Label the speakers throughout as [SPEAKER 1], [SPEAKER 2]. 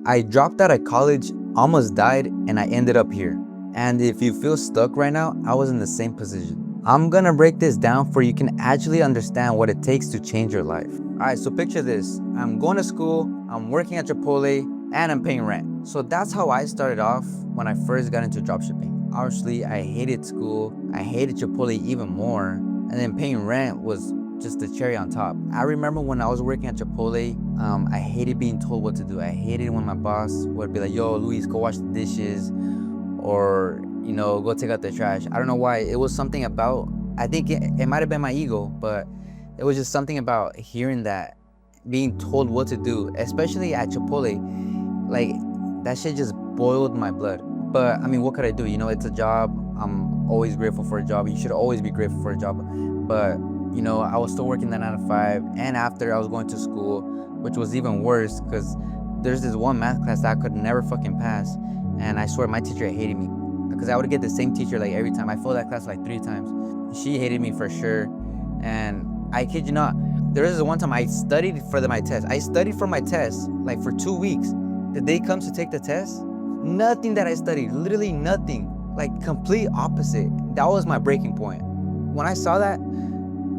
[SPEAKER 1] I dropped out of college, almost died, and I ended up here. And if you feel stuck right now, I was in the same position. I'm gonna break this down for you can actually understand what it takes to change your life. Alright, so picture this. I'm going to school, I'm working at Chipotle, and I'm paying rent. So that's how I started off when I first got into dropshipping. Obviously, I hated school, I hated Chipotle even more, and then paying rent was just the cherry on top. I remember when I was working at Chipotle, I hated being told what to do. I hated when my boss would be like, yo, Luis, go wash the dishes, or, go take out the trash. I don't know why. It was something about, I think it might have been my ego, but it was just something about hearing that, being told what to do, especially at Chipotle. Like, that shit just boiled my blood. But I mean, what could I do? It's a job. I'm always grateful for a job. You should always be grateful for a job. But I was still working that 9 to 5, and after I was going to school, which was even worse because there's this one math class that I could never fucking pass, and I swear my teacher hated me because I would get the same teacher like every time. I failed that class like 3 times. She hated me for sure, and I kid you not, there was this one time I studied for my test. I studied for my test like for 2 weeks. The day comes to take the test, nothing that I studied, literally nothing, like complete opposite. That was my breaking point. When I saw that,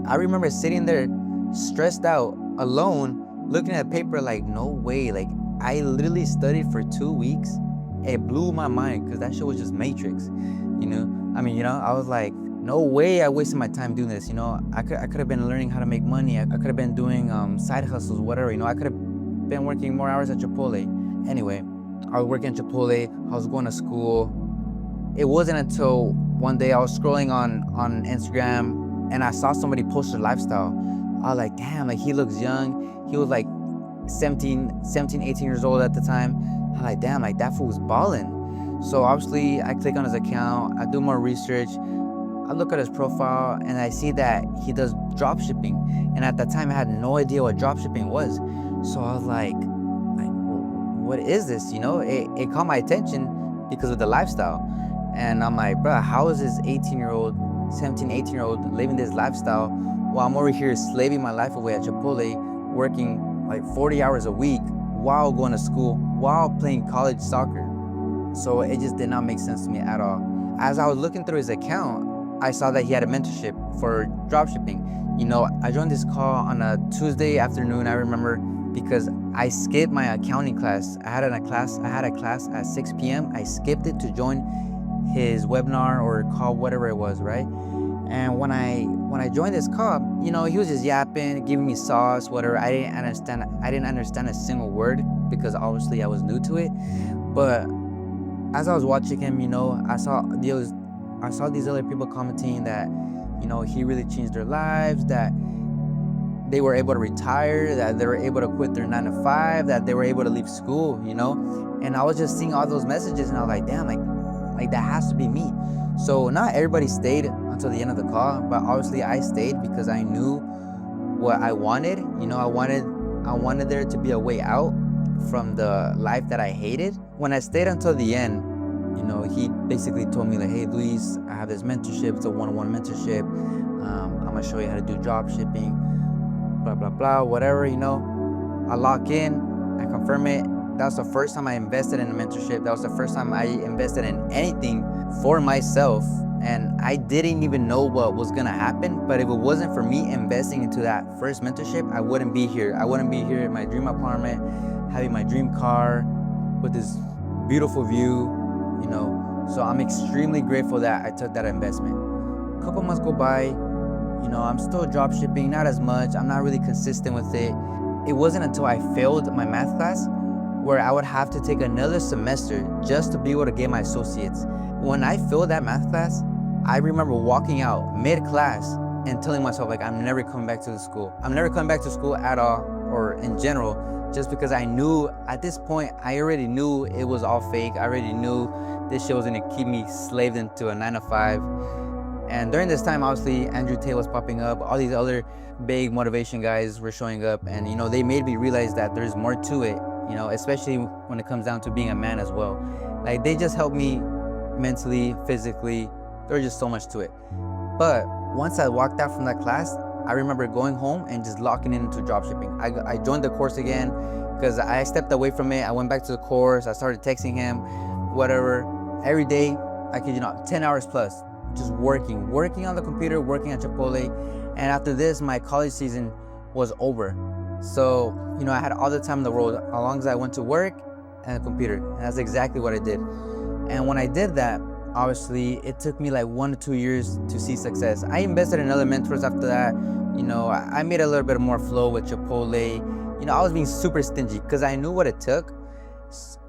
[SPEAKER 1] I remember sitting there stressed out, alone, looking at paper like, no way. Like, I literally studied for 2 weeks. It blew my mind because that shit was just Matrix, I was like, no way I wasted my time doing this, I could have been learning how to make money. I could have been doing side hustles, whatever, I could have been working more hours at Chipotle. Anyway, I was working at Chipotle, I was going to school. It wasn't until one day I was scrolling on Instagram and I saw somebody post their lifestyle. I was like, damn, like he looks young. He was like 17, 18 years old at the time. I'm like, damn, like that fool was balling. So obviously I click on his account, I do more research, I look at his profile, and I see that he does drop shipping. And at that time I had no idea what drop shipping was. So I was like, what is this? It caught my attention because of the lifestyle. And I'm like, bro, how is this 18-year-old, 17, 18-year-old living this lifestyle while I'm over here slaving my life away at Chipotle, working like 40 hours a week while going to school, while playing college soccer? So it just did not make sense to me at all. As I was looking through his account, I saw that he had a mentorship for dropshipping. I joined this call on a Tuesday afternoon, I remember, because I skipped my accounting class. I had a class at 6 p.m. I skipped it to join his webinar or call, whatever it was, right? And when I joined this call, he was just yapping, giving me sauce, whatever. I didn't understand a single word because obviously I was new to it. But as I was watching him, I saw these other people commenting that, he really changed their lives, that they were able to retire, that they were able to quit their 9 to 5, that they were able to leave school, And I was just seeing all those messages and I was like, damn, like that has to be me. So not everybody stayed until the end of the call, but obviously I stayed because I knew what I wanted. I wanted there to be a way out from the life that I hated. When I stayed until the end, he basically told me like, hey Luis, I have this mentorship, it's a one-on-one mentorship. I'm gonna show you how to do drop shipping, blah, blah, blah, whatever, I lock in, I confirm it. That was the first time I invested in a mentorship. That was the first time I invested in anything for myself. And I didn't even know what was gonna happen. But if it wasn't for me investing into that first mentorship, I wouldn't be here. I wouldn't be here in my dream apartment, having my dream car with this beautiful view, So I'm extremely grateful that I took that investment. A couple months go by, I'm still drop shipping, not as much. I'm not really consistent with it. It wasn't until I failed my math class where I would have to take another semester just to be able to get my associates. When I failed that math class, I remember walking out mid-class and telling myself, like, I'm never coming back to the school. I'm never coming back to school at all, or in general, just because I knew, at this point, I already knew it was all fake. I already knew this shit was gonna keep me slaved into a 9 to 5. And during this time, obviously, Andrew Tate was popping up. All these other big motivation guys were showing up. And, they made me realize that there's more to it, especially when it comes down to being a man as well. Like, they just helped me mentally, physically. There's just so much to it. But once I walked out from that class, I remember going home and just locking into dropshipping. I joined the course again, because I stepped away from it. I went back to the course. I started texting him, whatever. Every day, I could, 10 hours plus, just working on the computer, working at Chipotle. And after this, my college season was over. So, I had all the time in the world, as long as I went to work and the computer. And that's exactly what I did. And when I did that, obviously, it took me like 1 to 2 years to see success. I invested in other mentors after that. I made a little bit more flow with Chipotle. I was being super stingy because I knew what it took.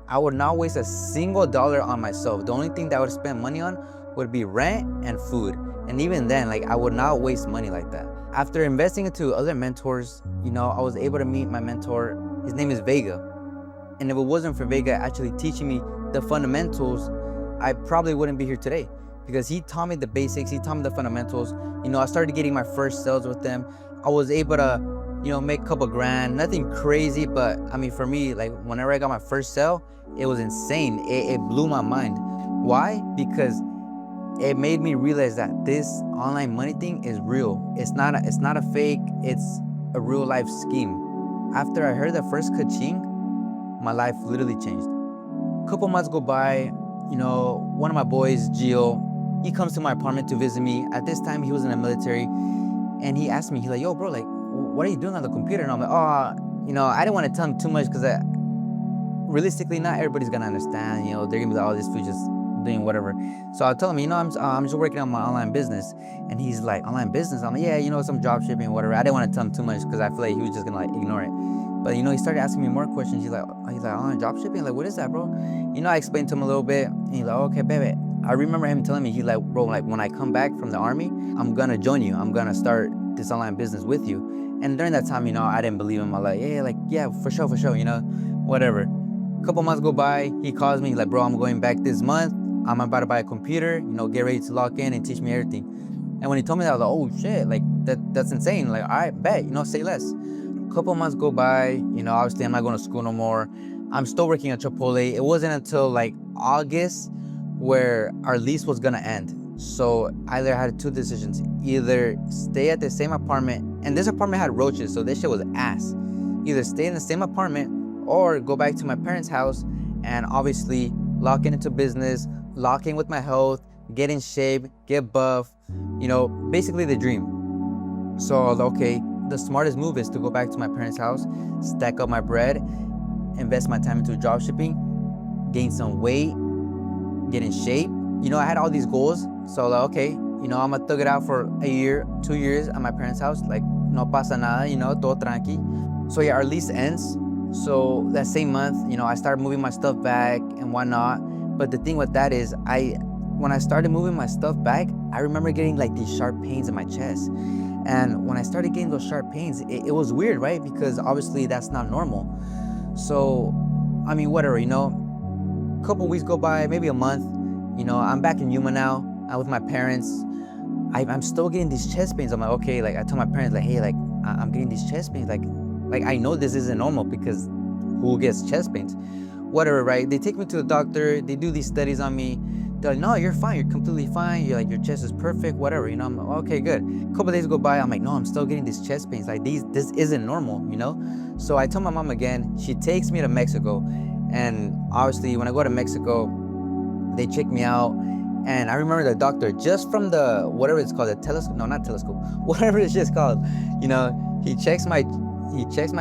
[SPEAKER 1] I would not waste a single dollar on myself. The only thing that I would spend money on would be rent and food. And even then, I would not waste money like that. After investing into other mentors, I was able to meet my mentor. His name is Vega. And if it wasn't for Vega actually teaching me the fundamentals, I probably wouldn't be here today, because he taught me the basics. He taught me the fundamentals. I started getting my first sales with them. I was able to, make a couple grand, nothing crazy, but for me, whenever I got my first sale, it was insane. It blew my mind. Why? Because it made me realize that this online money thing is real. It's not a fake. It's a real life scheme. After I heard the first ka-ching, my life literally changed. A couple months go by, one of my boys, Gio, he comes to my apartment to visit me. At this time, he was in the military, and he asked me, he's like, yo, bro, what are you doing on the computer? And I'm like, I didn't want to tell him too much because realistically, not everybody's gonna understand. They're gonna be like, oh, this fool just doing whatever. So I'll tell him, I'm just working on my online business. And he's like, online business? I'm like, yeah, some drop shipping, whatever. I didn't want to tell him too much because I feel like he was just gonna ignore it. But he started asking me more questions. He's like, online drop shipping? What is that, bro? I explained to him a little bit. And he's like, okay, baby. I remember him telling me, he's like, bro, when I come back from the army, I'm gonna join you. I'm gonna start this online business with you. And during that time, I didn't believe him. I'm like, yeah, for sure, whatever. A couple months go by, he calls me, he's like, bro, I'm going back this month. I'm about to buy a computer, get ready to lock in and teach me everything. And when he told me that, I was like, oh shit, that's insane. All right, bet, say less. A couple months go by, obviously I'm not going to school no more. I'm still working at Chipotle. It wasn't until August where our lease was gonna end. So I either had two decisions: either stay at the same apartment, and this apartment had roaches, so this shit was ass. Either stay in the same apartment or go back to my parents' house and obviously lock into business, lock in with my health, get in shape, get buff, basically the dream. So I was like, okay, the smartest move is to go back to my parents' house, stack up my bread, invest my time into drop shipping, gain some weight, get in shape. I had all these goals. So like, okay, I'm gonna thug it out for a year, 2 years at my parents' house. No pasa nada, todo tranqui. So yeah, our lease ends. So that same month, I started moving my stuff back and whatnot. But the thing with that is, when I started moving my stuff back, I remember getting these sharp pains in my chest. And when I started getting those sharp pains, it was weird, right? Because obviously that's not normal. So, whatever, a couple weeks go by, maybe a month, I'm back in Yuma now. I'm with my parents. I'm still getting these chest pains. I'm like, okay, I tell my parents, hey, I'm getting these chest pains. I know this isn't normal because who gets chest pains? Whatever, right? They take me to the doctor. They do these studies on me. They're like, no, you're fine. You're completely fine. You're your chest is perfect, whatever. I'm like, okay, good. A couple days go by. I'm like, no, I'm still getting these chest pains. This isn't normal, So I tell my mom again. She takes me to Mexico. And obviously, when I go to Mexico, they check me out. And I remember the doctor, just from the, whatever it's called, the telescope, no, not telescope, whatever it's just called, he checks my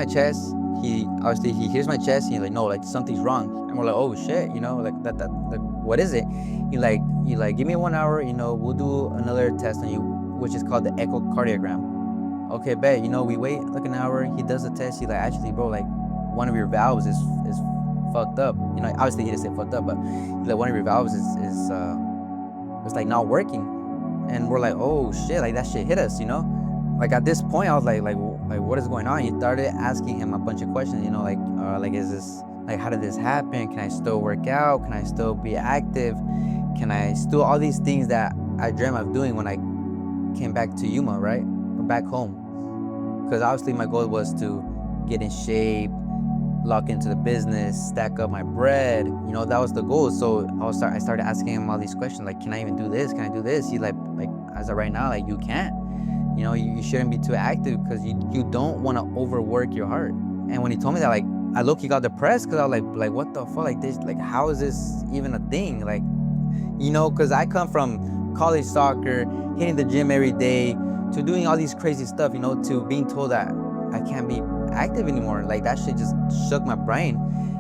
[SPEAKER 1] chest. He hears my chest, and he's like, no, something's wrong. And we're like, oh shit, what is it? He give me 1 hour, we'll do another test on you, which is called the echocardiogram. Okay, bet, we wait an hour. He does the test. He's like, actually, bro, one of your valves is fucked up. Obviously he didn't say fucked up, but one of your valves is not working. And we're like, oh shit, that shit hit us, at this point I was like what is going on? He started asking him a bunch of questions, is this, how did this happen? Can I still work out? Can I still be active? Can I still all these things that I dreamt of doing when I came back to Yuma, right? Or back home. Because obviously my goal was to get in shape, lock into the business, stack up my bread. That was the goal. So I started asking him all these questions, can I even do this? Can I do this? He's like as of right now, you can't. You shouldn't be too active because you don't want to overwork your heart. And when he told me that, I low-key got depressed because I was like, what the fuck? Like this, like how is this even a thing? Like, because I come from college soccer, hitting the gym every day, to doing all these crazy stuff, to being told that I can't be active anymore. Like that shit just shook my brain.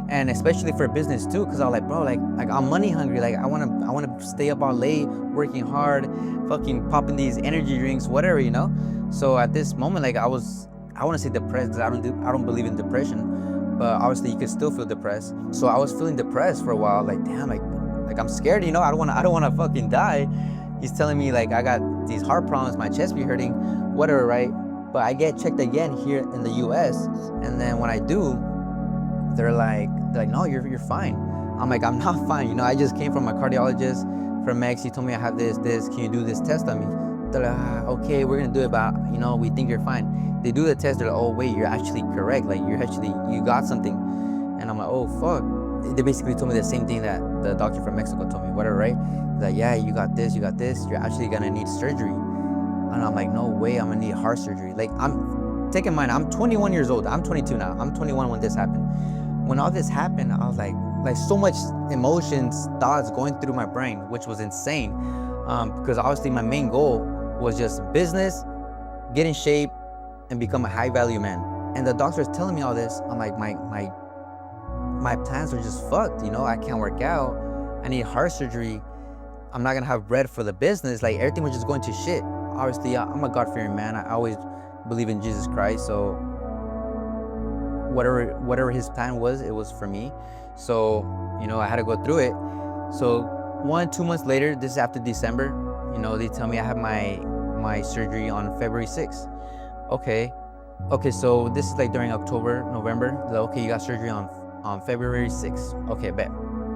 [SPEAKER 1] And especially for business too, because I was like, bro, like I'm money hungry. Like I wanna stay up all late, working hard, fucking popping these energy drinks, whatever, So at this moment, like I wanna say depressed because I don't believe in depression, but obviously you could still feel depressed. So I was feeling depressed for a while, like damn, like I'm scared, I don't wanna fucking die. He's telling me like I got these heart problems, my chest be hurting, whatever, right? But I get checked again here in the US, and then when I do, they're like, no, you're fine. I'm like, I'm not fine. I just came from my cardiologist from Mex. He told me I have this. Can you do this test on me? They're like, okay, we're gonna do it, but we think you're fine. They do the test. They're like, oh wait, you're actually correct. Like you got something. And I'm like, oh fuck. They basically told me the same thing that the doctor from Mexico told me, whatever, right? Like, yeah, you got this. You're actually gonna need surgery. And I'm like, no way, I'm gonna need heart surgery. Like take in mind, I'm 21 years old. I'm 22 now. I'm 21 when this happened. When all this happened, I was like so much emotions, thoughts going through my brain, which was insane. Because obviously my main goal was just business, get in shape, and become a high value man. And the doctor's telling me all this. I'm like, my plans are just fucked. I can't work out. I need heart surgery. I'm not gonna have bread for the business. Like everything was just going to shit. Obviously, I'm a God-fearing man. I always believe in Jesus Christ. So whatever his plan was, it was for me. So I had to go through it. So 1-2 months later, this is after December, they tell me I have my surgery on February 6th. Okay, so this is like during October, November. Like, okay, you got surgery on February 6th. Okay, bet.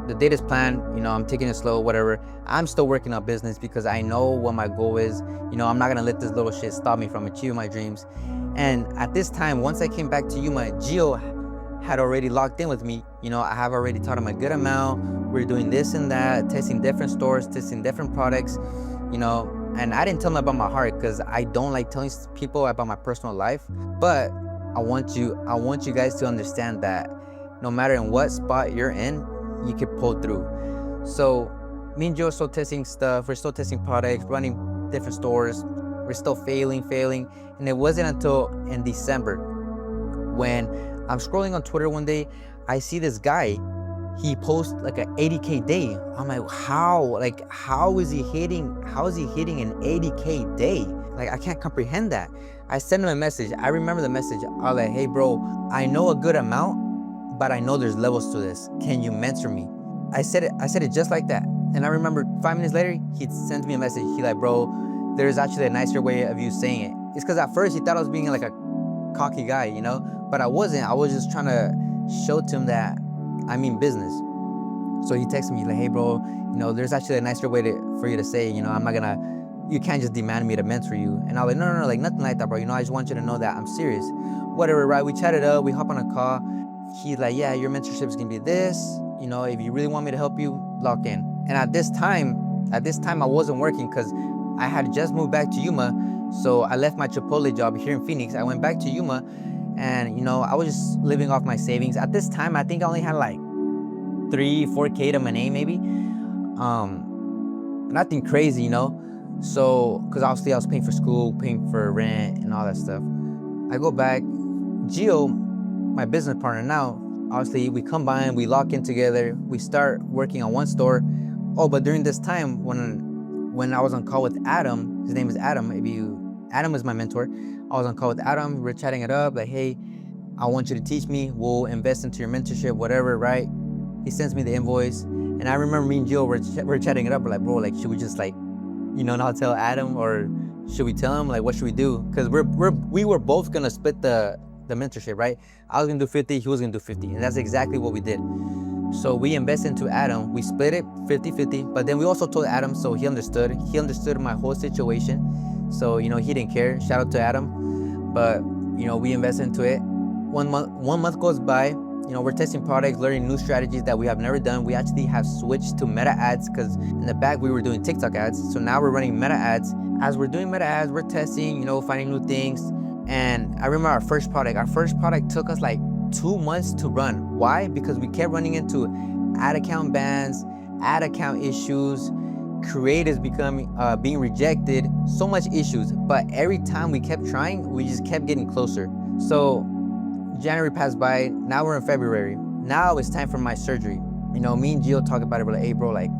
[SPEAKER 1] The date is planned, I'm taking it slow, whatever. I'm still working on business because I know what my goal is. I'm not gonna let this little shit stop me from achieving my dreams. And at this time, once I came back to Yuma, Gio had already locked in with me. I have already taught him a good amount. We're doing this and that, testing different stores, testing different products, and I didn't tell him about my heart because I don't like telling people about my personal life. But I want you guys to understand that no matter in what spot you're in, you can pull through. So me and Joe are still testing stuff. We're still testing products, running different stores. We're still failing. And it wasn't until in December when I'm scrolling on Twitter one day, I see this guy, he posts like an 80K day. I'm like, how is he hitting an 80K day? Like, I can't comprehend that. I sent him a message. I remember the message. I was like, hey bro, I know a good amount, but I know there's levels to this. Can you mentor me? I said it just like that. And I remember 5 minutes later, he sent me a message. He like, bro, there's actually a nicer way of you saying it. It's because at first he thought I was being like a cocky guy, but I wasn't. I was just trying to show to him that I mean business. So he texted me like, hey bro, there's actually a nicer way for you to say, you can't just demand me to mentor you. And I was like, no, like nothing like that, bro. I just want you to know that I'm serious. Whatever, right? We chatted up, we hop on a call. He's like, yeah, your mentorship is gonna be this. If you really want me to help you, lock in. And at this time I wasn't working because I had just moved back to Yuma. So I left my Chipotle job here in Phoenix. I went back to Yuma and, I was just living off my savings. At this time, I think I only had like 3-4K to my name maybe. Nothing crazy, So, because obviously I was paying for school, paying for rent and all that stuff. I go back. Gio, my business partner now, obviously we combine, we lock in together, we start working on one store. Oh, but during this time when I was on call with Adam, his name is Adam, Adam is my mentor. I was on call with Adam, we're chatting it up, like, hey, I want you to teach me, we'll invest into your mentorship, whatever, right? He sends me the invoice, and I remember me and Jill we're chatting it up, we're like, bro, like, should we just like, not tell Adam, or should we tell him, like, what should we do? Because we were both gonna split the mentorship, right? I was gonna do 50, he was gonna do 50, and that's exactly what we did. So we invested into Adam, we split it 50-50, but then we also told Adam, so he understood my whole situation. So, he didn't care, shout out to Adam. But, we invested into it. 1 month goes by, we're testing products, learning new strategies that we have never done. We actually have switched to meta ads because in the back we were doing TikTok ads. So now we're running meta ads. As we're doing meta ads, we're testing, finding new things. And I remember our first product took us like 2 months to run. Why? Because we kept running into ad account bans, ad account issues, creators being rejected, so much issues. But every time we kept trying, we just kept getting closer. So January passed by, now we're in February. Now it's time for my surgery. Me and Gio talk about it. We're like, hey bro, like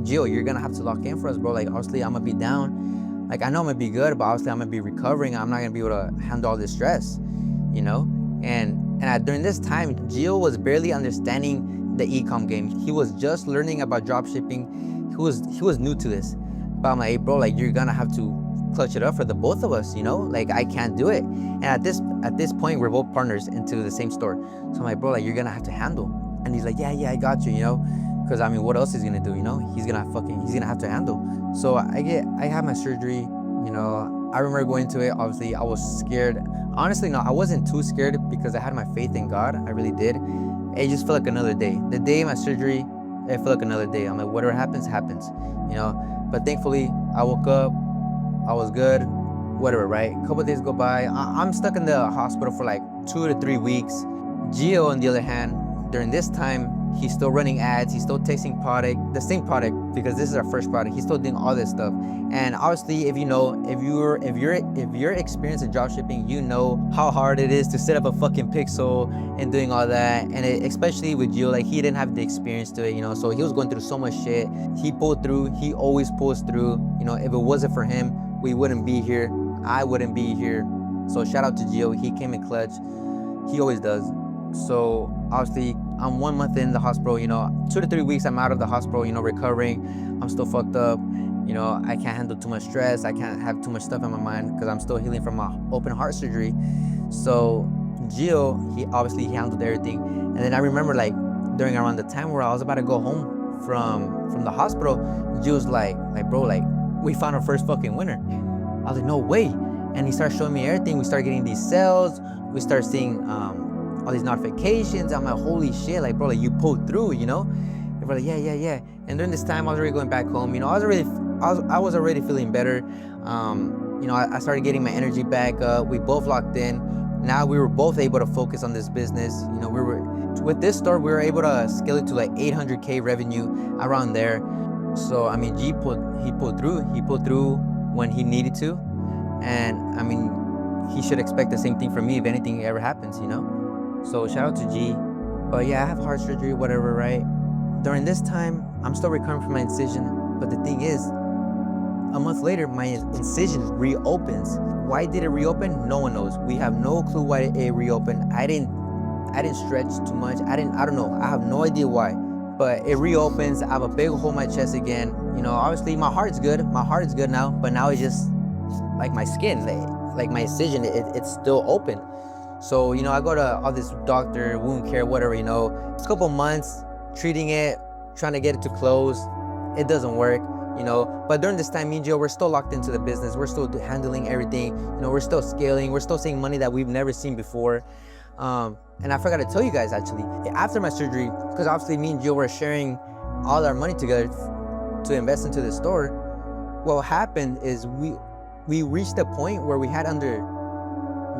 [SPEAKER 1] Gio, you're gonna have to lock in for us, bro. Like obviously I'm gonna be down. Like I know I'm gonna be good, but obviously I'm gonna be recovering. I'm not gonna be able to handle all this stress, And during this time, Gio was barely understanding the e-com game. He was just learning about drop shipping. He was new to this. But I'm like, hey bro, like you're gonna have to clutch it up for the both of us, Like I can't do it. And at this point, we're both partners into the same store. So I'm like, bro, like you're gonna have to handle. And he's like, yeah, I got you, Because I mean, what else is he gonna do, He's gonna have to handle. So I have my surgery, I remember going to it. Obviously, I was scared. Honestly, no, I wasn't too scared because I had my faith in God. I really did. It just felt like another day. The day of my surgery, it felt like another day. I'm like, whatever happens, happens, But thankfully, I woke up. I was good, whatever, right? A couple of days go by. I'm stuck in the hospital for like 2 to 3 weeks. Gio, on the other hand, during this time, he's still running ads. He's still tasting the same product, because this is our first product. He's still doing all this stuff. And obviously, if you're experienced in dropshipping, you know how hard it is to set up a fucking pixel and doing all that. And especially with Gio, like he didn't have the experience to it, So he was going through so much shit. He pulled through. He always pulls through. If it wasn't for him, we wouldn't be here. I wouldn't be here. So shout out to Gio. He came in clutch. He always does. So obviously I'm 1 month in the hospital, 2 to 3 weeks I'm out of the hospital, recovering. I'm still fucked up. I can't handle too much stress. I can't have too much stuff in my mind because I'm still healing from my open heart surgery. So Gio, he handled everything. And then I remember like during around the time where I was about to go home from the hospital, Gio's like bro, like we found our first fucking winner. I was like, no way. And he started showing me everything. We started getting these sales. We started seeing all these notifications. I'm like, holy shit, like bro, like you pulled through, And we're like, yeah. And during this time, I was already going back home. I was already feeling better. I started getting my energy back up. We both locked in. Now we were both able to focus on this business. With this store, we were able to scale it to like 800K revenue around there. So I mean, he pulled through. He pulled through when he needed to, and I mean, he should expect the same thing from me if anything ever happens, So shout out to G. But yeah, I have heart surgery, whatever, right? During this time, I'm still recovering from my incision. But the thing is, a month later, my incision reopens. Why did it reopen? No one knows. We have no clue why it reopened. I didn't stretch too much. I don't know. I have no idea why. But it reopens. I have a big hole in my chest again. Obviously my heart's good. My heart is good now. But now it's just like my skin, like my incision, it's still open. So, I go to all this doctor, wound care, whatever, It's a couple months treating it, trying to get it to close. It doesn't work, But during this time, me and Gio, we're still locked into the business. We're still handling everything. We're still scaling. We're still seeing money that we've never seen before. And I forgot to tell you guys, actually, after my surgery, because obviously me and Gio were sharing all our money together to invest into the store. What happened is we reached a point where we had under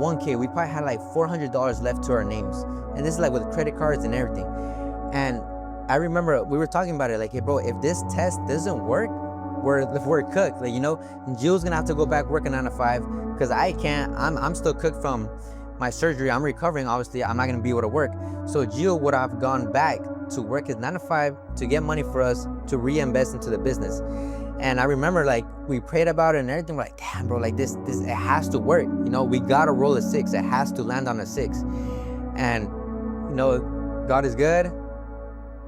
[SPEAKER 1] 1K. We probably had like $400 left to our names. And this is like with credit cards and everything. And I remember we were talking about it like, hey bro, if this test doesn't work, we're cooked. Like, Gio's gonna have to go back working 9 to 5 because I can't. I'm still cooked from my surgery. I'm recovering. Obviously, I'm not gonna be able to work. So Gio would have gone back to work his 9 to 5 to get money for us to reinvest into the business. And I remember like we prayed about it and everything. We're like, damn, bro, like this it has to work. We gotta roll a 6. It has to land on a 6. And God is good.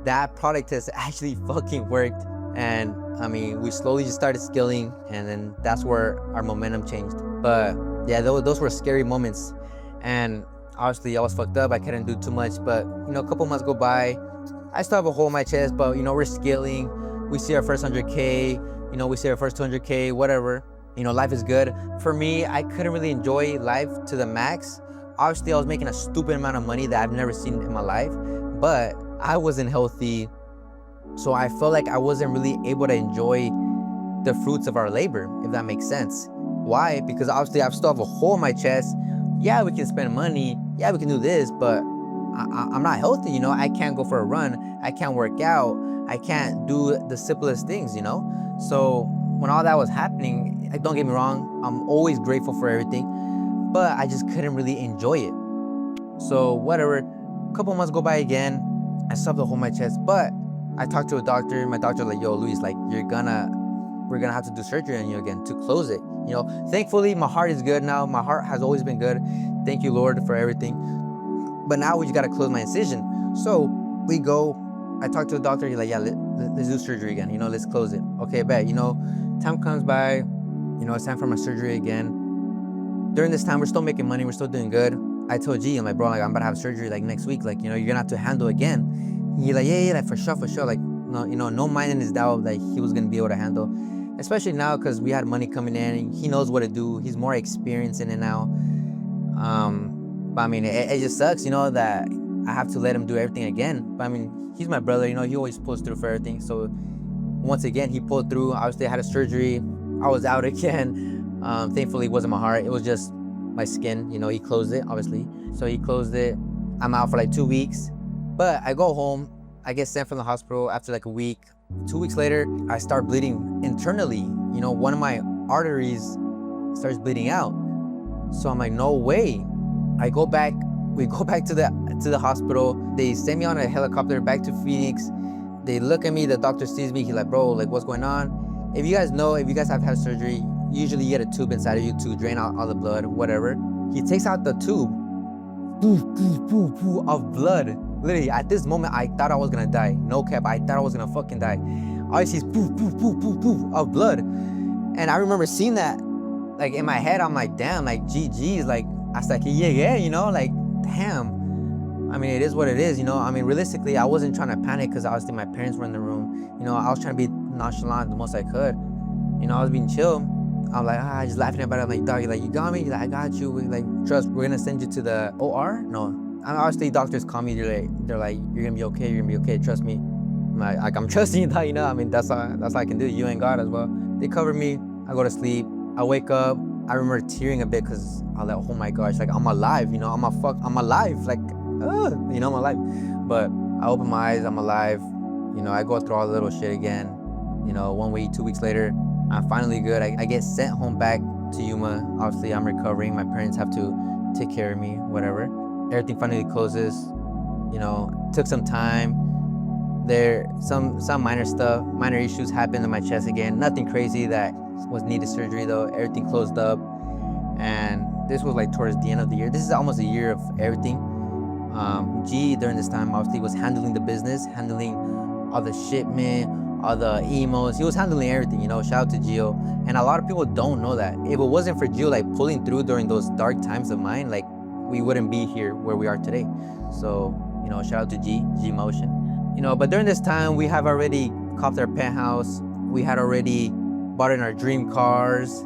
[SPEAKER 1] That product has actually fucking worked. And I mean, we slowly just started scaling, and then that's where our momentum changed. But yeah, those were scary moments. And obviously I was fucked up. I couldn't do too much. But a couple months go by. I still have a hole in my chest, but we're scaling. We see our first 100K. We see our first 200K, whatever. Life is good. For me, I couldn't really enjoy life to the max. Obviously, I was making a stupid amount of money that I've never seen in my life, but I wasn't healthy. So I felt like I wasn't really able to enjoy the fruits of our labor, if that makes sense. Why? Because obviously I still have a hole in my chest. Yeah, we can spend money. Yeah, we can do this, but I'm not healthy, you know. I can't go for a run. I can't work out. I can't do the simplest things, you know. So when all that was happening, don't get me wrong, I'm always grateful for everything, but I just couldn't really enjoy it. So whatever, a couple months go by again. I still have the hole in my chest, but I talked to a doctor. My doctor like, yo, Luis, like we're gonna have to do surgery on you again to close it. You know, thankfully my heart is good now. My heart has always been good. Thank you, Lord, for everything. But now we just gotta close my incision. So we go. I talked to the doctor. He's like, yeah, let's do surgery again. You know, let's close it. Okay, bet. You know, time comes by. You know, it's time for my surgery again. During this time, we're still making money. We're still doing good. I told G, I'm like, bro, like I'm about to have surgery like next week. Like, you know, you're gonna have to handle again. He's like, yeah, like for sure. Like, no, you know, no mind in his doubt that he was gonna be able to handle. Especially now because we had money coming in. He knows what to do. He's more experienced in it now. But I mean, it just sucks, you know, that I have to let him do everything again. But I mean, he's my brother, you know, he always pulls through for everything. So once again, he pulled through. Obviously, I had a surgery. I was out again. Thankfully, it wasn't my heart. It was just my skin. You know, he closed it, obviously. So he closed it. I'm out for like 2 weeks. But I go home. I get sent from the hospital after like a week. 2 weeks later, I start bleeding internally. You know, one of my arteries starts bleeding out. So I'm like, no way. We go back to the hospital. They send me on a helicopter back to Phoenix. They look at me, the doctor sees me, he's like, bro, like what's going on? If you guys have had surgery, usually you get a tube inside of you to drain out all the blood, whatever. He takes out the tube, of blood. Literally, at this moment, I thought I was gonna die. No cap, I thought I was gonna fucking die. All I see is of blood. And I remember seeing that, like in my head, I'm like, damn, like GG's, like, I was like, yeah, you know, like, damn. I mean, it is what it is, you know. I mean, realistically, I wasn't trying to panic because obviously my parents were in the room. You know, I was trying to be nonchalant the most I could. You know, I was being chill. I'm like, just laughing about it. I'm like, dog, like, you got me? He's like, I got you. Like, trust, we're gonna send you to the OR? No. I mean, obviously, doctors call me. They're like, you're gonna be okay. You're gonna be okay. Trust me. I'm trusting you, dog. You know, I mean, that's all I can do. You and God as well. They cover me. I go to sleep. I wake up. I remember tearing a bit because I was like, oh my gosh, like I'm alive. You know, I'm alive. Like, you know, I'm alive. But I open my eyes. I'm alive. You know, I go through all the little shit again. You know, 1 week, 2 weeks later, I'm finally good. I get sent home back to Yuma. Obviously, I'm recovering. My parents have to take care of me, whatever. Everything finally closes. You know, took some time. There, some minor stuff, minor issues happened in my chest again. Nothing crazy that was needed surgery though. Everything closed up. And this was like towards the end of the year. This is almost a year of everything. G, during this time, obviously was handling the business, handling all the shipment, all the emails. He was handling everything, you know. Shout out to Gio. And a lot of people don't know that. If it wasn't for Gio like pulling through during those dark times of mine, like we wouldn't be here where we are today. So, you know, shout out to G Motion. You know, but during this time, we have already copped our penthouse. We had already bought in our dream cars.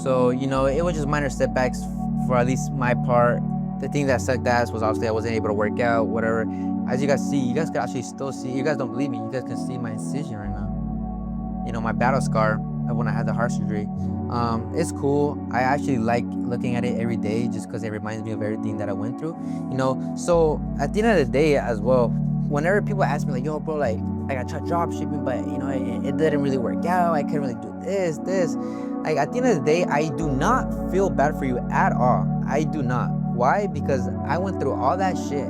[SPEAKER 1] So, you know, it was just minor setbacks for at least my part. The thing that sucked ass was obviously I wasn't able to work out, whatever. As you guys see, you guys can actually still see, you guys don't believe me, you guys can see my incision right now. You know, my battle scar of when I had the heart surgery. It's cool. I actually like looking at it every day just because it reminds me of everything that I went through, you know. So at the end of the day as well, whenever people ask me like, yo, bro, like I tried drop shipping, but you know, it didn't really work out. I couldn't really do this. Like at the end of the day, I do not feel bad for you at all. I do not. Why? Because I went through all that shit.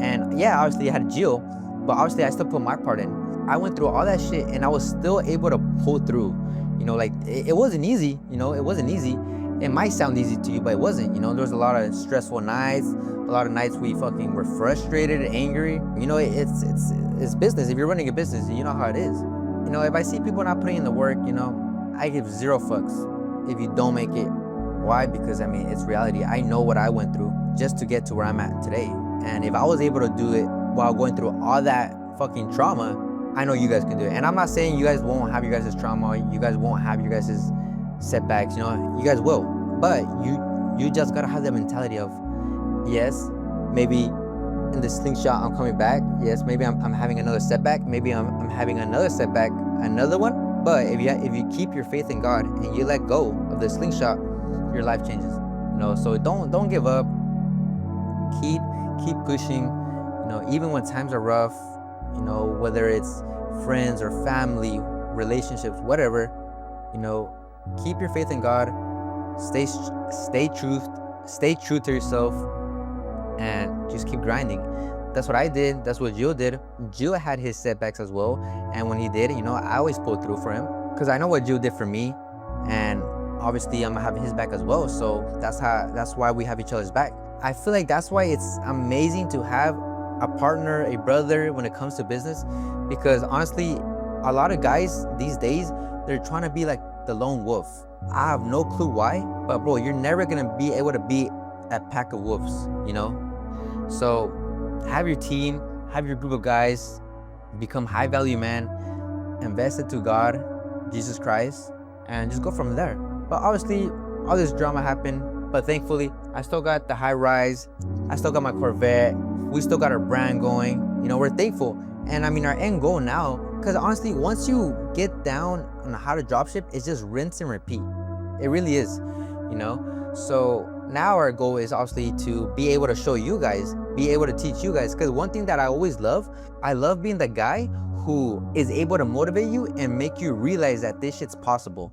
[SPEAKER 1] And yeah, obviously I had Jill, but obviously I still put my part in. I went through all that shit and I was still able to pull through. You know, like it wasn't easy, you know, it wasn't easy. It might sound easy to you, but it wasn't. You know, there was a lot of stressful nights, a lot of nights we fucking were frustrated, angry. You know, it's business. If you're running a business, you know how it is. You know, if I see people not putting in the work, you know, I give zero fucks if you don't make it. Why? Because I mean, it's reality. I know what I went through just to get to where I'm at today. And if I was able to do it while going through all that fucking trauma, I know you guys can do it. And I'm not saying you guys won't have your guys' trauma, you guys won't have your guys' setbacks, you know, you guys will. But you just gotta have the mentality of, yes, maybe in the slingshot I'm coming back. Yes, maybe I'm having another setback. Maybe I'm having another setback, another one. But if you keep your faith in God and you let go of the slingshot, your life changes. You know, so don't give up. Keep pushing. Even when times are rough, whether it's friends or family, relationships, whatever, you know, keep your faith in God. Stay true to yourself, and just keep grinding. That's what I did. That's what Gio did. Gio had his setbacks as well, and when he did, I always pulled through for him because I know what Gio did for me, and obviously I'm gonna have his back as well. So that's why we have each other's back. I feel like that's why it's amazing to have a partner, a brother when it comes to business, because honestly, a lot of guys these days, they're trying to be like the lone wolf. I have no clue why, but bro, you're never gonna be able to be a pack of wolves, So have your team, have your group of guys, become high value man, invest it to God, Jesus Christ, and just go from there. But obviously, all this drama happened, but thankfully, I still got the high rise, I still got my Corvette, we still got our brand going, we're thankful. And our end goal now, because honestly, once you get down on how to dropship, it's just rinse and repeat. It really is, So now our goal is obviously to be able to show you guys, be able to teach you guys. Because one thing that I always love, I love being the guy who is able to motivate you and make you realize that this shit's possible.